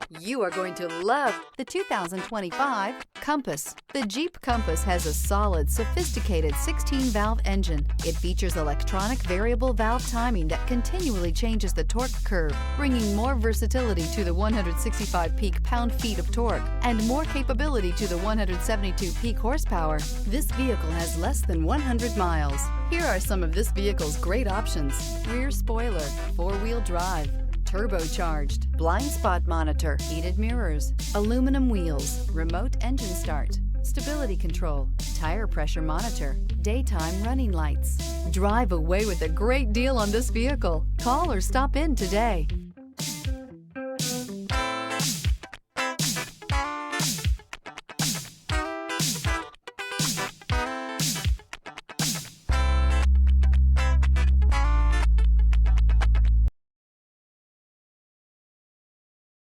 You are going to love the 2025 Compass. The Jeep Compass has a solid, sophisticated 16-valve engine. It features electronic variable valve timing that continually changes the torque curve, bringing more versatility to the 165 peak pound-feet of torque and more capability to the 172 peak horsepower. This vehicle has less than 100 miles. Here are some of this vehicle's great options: rear spoiler, four-wheel drive, turbocharged, blind spot monitor, heated mirrors, aluminum wheels, remote engine start, stability control, tire pressure monitor, daytime running lights. Drive away with a great deal on this vehicle. Call or stop in today.